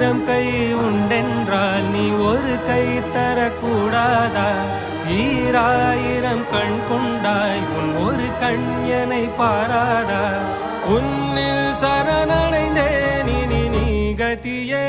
ஆயிரம் கை உண்டென்றால் நீ ஒரு கை தரக்கூடாதா? ஈராயிரம் கண் கொண்டாய் உன் ஒரு கண் என்னை பாராதா? உன்னில் சரணடைந்தேன் இனி நீ கதியே.